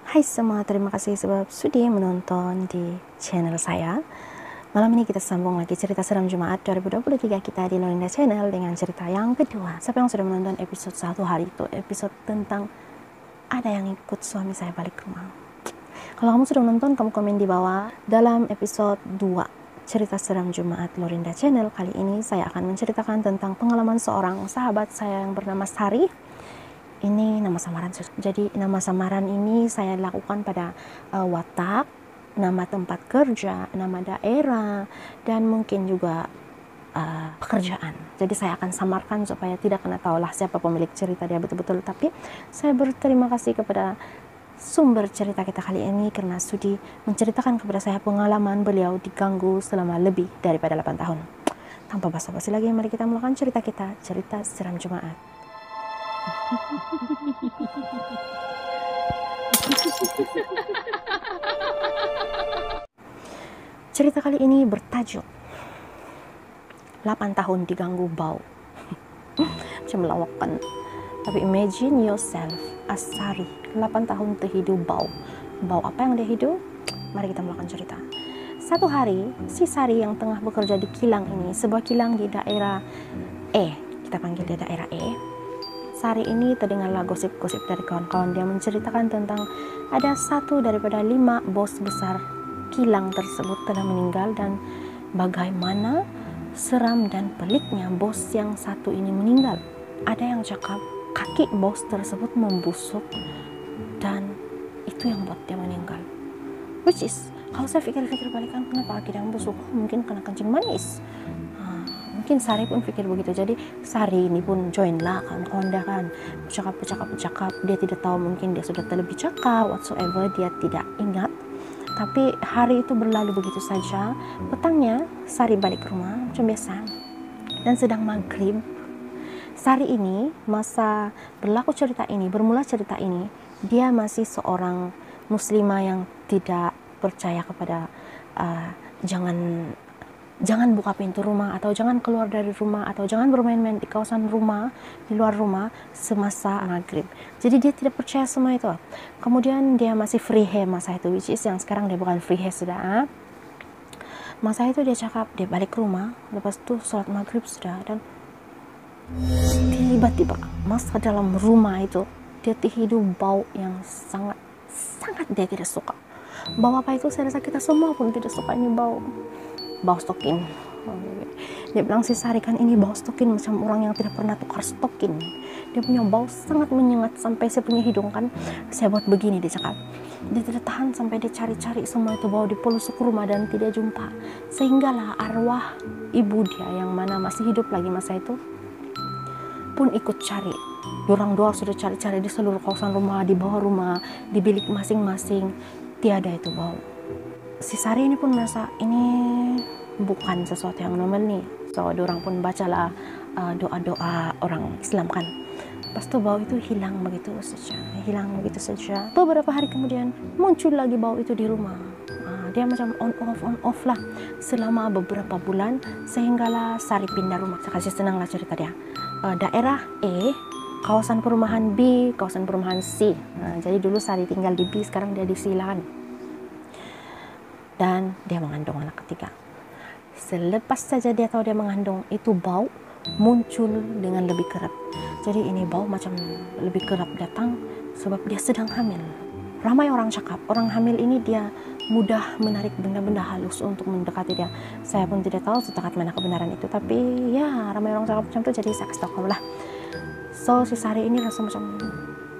Hai semua, terima kasih sebab sudah menonton di channel saya. Malam ini kita sambung lagi cerita seram Jumat 2023 kita di Lorinda Channel dengan cerita yang kedua. Siapa yang sudah menonton episode 1 hari itu, episode tentang ada yang ikut suami saya balik ke rumah. Kalau kamu sudah menonton, kamu komen di bawah. Dalam episode 2 cerita seram Jumat Lorinda Channel, kali ini saya akan menceritakan tentang pengalaman seorang sahabat saya yang bernama Sari. Ini nama samaran. Jadi nama samaran ini saya lakukan pada watak, nama tempat kerja, nama daerah, dan mungkin juga pekerjaan. Jadi saya akan samarkan supaya tidak kena tahulah siapa pemilik cerita dia betul-betul. Tapi saya berterima kasih kepada sumber cerita kita kali ini karena sudi menceritakan kepada saya pengalaman beliau diganggu selama lebih daripada 8 tahun. Tanpa basa-basi lagi, mari kita melakukan cerita kita, cerita seram Jumat. Cerita kali ini bertajuk 8 tahun diganggu bau. Macam melawakkan. Tapi imagine yourself as Sari, 8 tahun terhidup bau. Bau apa yang dia hidup? Mari kita melakukan cerita. Satu hari, si Sari yang tengah bekerja di kilang ini, sebuah kilang di daerah E, kita panggil dia daerah E. Sari ini terdengarlah gosip-gosip dari kawan-kawan. Dia menceritakan tentang ada satu daripada 5 bos besar kilang tersebut telah meninggal dan bagaimana seram dan peliknya bos yang satu ini meninggal. Ada yang cakap kaki bos tersebut membusuk dan itu yang buat dia meninggal. Which is, kalau saya pikir-pikir balikan, kenapa kaki dia membusuk? Mungkin kena kencing manis. Mungkin Sari pun pikir begitu. Jadi Sari ini pun join lah kawan-kawan dia kan, bercakap. Dia tidak tahu, mungkin dia sudah terlebih cakap whatsoever, dia tidak ingat. Tapi hari itu berlalu begitu saja. Petangnya Sari balik ke rumah macam biasa dan sedang maghrib. Sari ini masa bermula cerita ini, dia masih seorang muslimah yang tidak percaya kepada jangan buka pintu rumah, atau jangan keluar dari rumah, atau jangan bermain-main di kawasan rumah, di luar rumah semasa maghrib. Jadi dia tidak percaya semua itu. Kemudian dia masih free hair masa itu, which is yang sekarang dia bukan free hair sudah. Masa itu dia cakap, dia balik ke rumah, lepas itu sholat maghrib sudah, dan tiba-tiba masa dalam rumah itu dia terhidup bau yang sangat dia tidak suka. Bau apa itu? Saya rasa kita semua pun tidak suka ini bau stokin. Dia bilang si Sari kan ini bau stokin macam orang yang tidak pernah tukar stokin. Dia punya bau sangat menyengat sampai saya punya hidung kan. Saya buat begini, dia cakap. Dia tidak tahan sampai dia cari-cari semua itu bau di pelosok rumah dan tidak jumpa. Sehinggalah arwah ibu dia yang mana masih hidup lagi masa itu pun ikut cari. Dorang dua sudah cari-cari di seluruh kawasan rumah, di bawah rumah, di bilik masing-masing. Tiada itu bau. Si Sari ini pun merasa ini bukan sesuatu yang normal nih. So, dorang pun bacalah doa-doa orang Islam kan. Lepas itu bau itu hilang begitu saja. Beberapa hari kemudian muncul lagi bau itu di rumah. Dia macam on off lah selama beberapa bulan, sehinggalah Sari pindah rumah. Saya kasih senang lah cerita dia. Daerah E, kawasan perumahan B, kawasan perumahan C. Jadi dulu Sari tinggal di B, sekarang dia di C lah kan. Dan dia mengandung anak ketiga. Selepas saja dia tahu dia mengandung, itu bau muncul dengan lebih kerap. Jadi ini bau macam lebih kerap datang sebab dia sedang hamil. Ramai orang cakap, orang hamil ini dia mudah menarik benda-benda halus untuk mendekati dia. Saya pun tidak tahu setakat mana kebenaran itu, tapi ya ramai orang cakap macam itu, jadi saya kasih tahu kamu lah. So si Sari ini rasa macam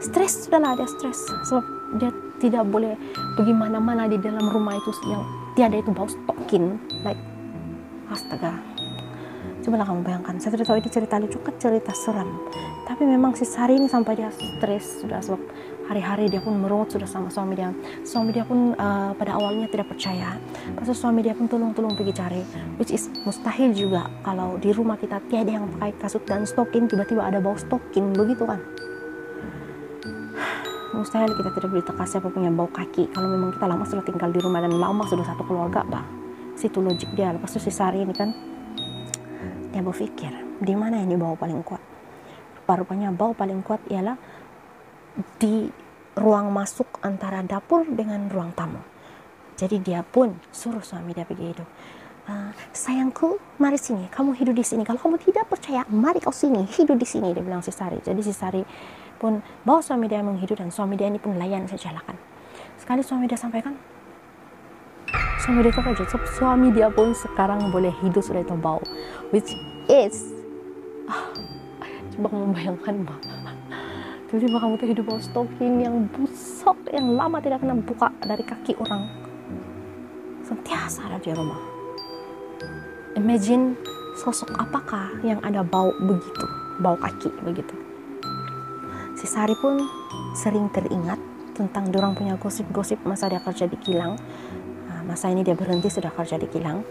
stres, sudahlah dia stres sebab dia tidak boleh pergi mana-mana di dalam rumah itu yang tiada itu bau stokin. Like, astaga. Cobalah kamu bayangkan, saya tidak tahu ini cerita lucu ke cerita seram. Tapi memang si Sari ini sampai dia stres sudah sebab hari-hari dia pun merungut sudah sama suami dia. Suami dia pun pada awalnya tidak percaya. Pas suami dia pun tolong pergi cari, which is mustahil juga kalau di rumah kita tiada yang pakai kasut dan stokin, tiba-tiba ada bau stokin begitu kan. Mustahil kita tidak boleh teka siapa punya bau kaki kalau memang kita lama sudah tinggal di rumah dan lama sudah satu keluarga, situ logik dia. Lepas itu si Sari ini kan dia berpikir, di mana ini bau paling kuat? Rupanya bau paling kuat ialah di ruang masuk antara dapur dengan ruang tamu. Jadi dia pun suruh suami dia begitu. Sayangku, mari sini, kamu hidup di sini. Kalau kamu tidak percaya, mari kau sini, hidup di sini, dia bilang si Sari. Jadi si Sari pun bawa suami dia menghidup, dan suami dia ini pun layan sejalan. Sekali suami dia sampaikan, suami dia terkejut. Suami dia pun sekarang boleh hidup sudah itu bau, which is coba membayangkan mbak, tiba-tiba kamu tuh hidup bau stokin yang busuk, yang lama tidak kena buka dari kaki orang, sentiasa ada di rumah. Imagine sosok apakah yang ada bau begitu, bau kaki begitu. Si Sari pun sering teringat tentang dorang punya gosip-gosip masa dia kerja di kilang. Masa ini dia berhenti sudah kerja di kilang.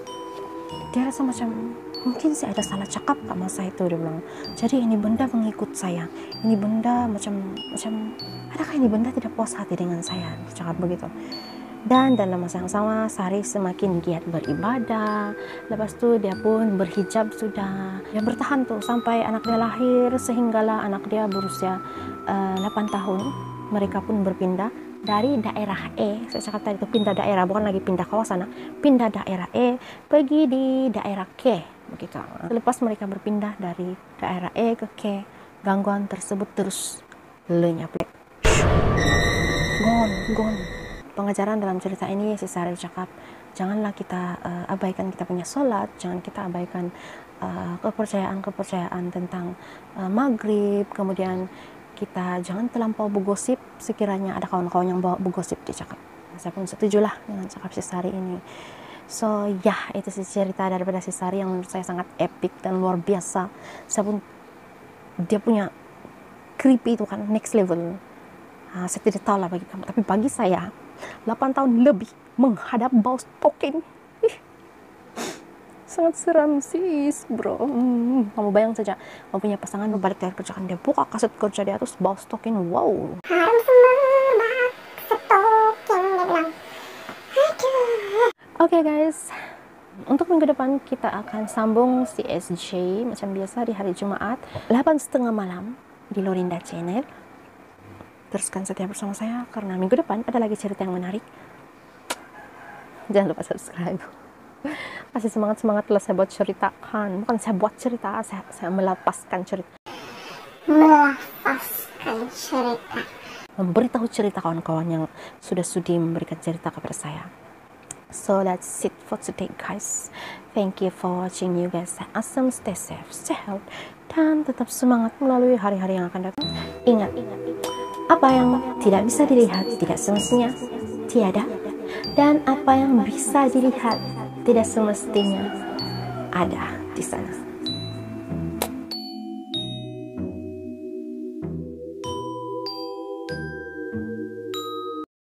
Dia rasa macam mungkin sih ada salah cakap kak masa itu, dia bilang. Jadi ini benda mengikut saya, ini benda macam adakah ini benda tidak puas hati dengan saya, cakap begitu. Dan dalam masa yang sama Sari semakin giat beribadah. Lepas itu dia pun berhijab sudah. Dia bertahan tuh sampai anak dia lahir, sehinggalah anak dia berusia 8 tahun. Mereka pun berpindah dari daerah E. Saya cakap tadi itu pindah daerah, bukan lagi pindah kawasan. Pindah daerah E pergi di daerah K begitu. Selepas mereka berpindah dari daerah E ke K, gangguan tersebut terus lenyap. Gone. Pengajaran dalam cerita ini si Sari cakap, janganlah kita abaikan kita punya sholat, jangan kita abaikan kepercayaan tentang maghrib, kemudian kita jangan terlampau bergosip sekiranya ada kawan-kawan yang bawa bergosip, dia cakap. Saya pun setujulah dengan cakap si Sari ini. So ya, itu sih cerita daripada si Sari yang menurut saya sangat epic dan luar biasa. Saya pun, dia punya creepy itu kan next level. Saya tidak tahu lah bagi kamu, tapi bagi saya 8 tahun lebih menghadap bau stokin, sangat seram sis bro. Kamu bayang saja, kamu punya pasangan balik dari kerjaan, dia buka kaset kerja dia terus bau stokin. Wow, harum semua stokin, dia bilang. Oke guys, untuk minggu depan kita akan sambung CSJ macam biasa di hari Jumat 8:30 malam di Lorinda Channel. Teruskan setia bersama saya karena minggu depan ada lagi cerita yang menarik. Jangan lupa subscribe. Kasih semangat lah saya buat ceritakan. Bukan saya buat cerita, saya melepaskan cerita. Memberitahu cerita kawan-kawan yang sudah sudi memberikan cerita kepada saya. So that's it for today guys. Thank you for watching. You guys stay awesome, stay safe, stay healthy, dan tetap semangat melalui hari-hari yang akan datang. Ingat, apa yang tidak bisa dilihat tidak semestinya tiada, dan apa yang bisa dilihat tidak semestinya ada di sana.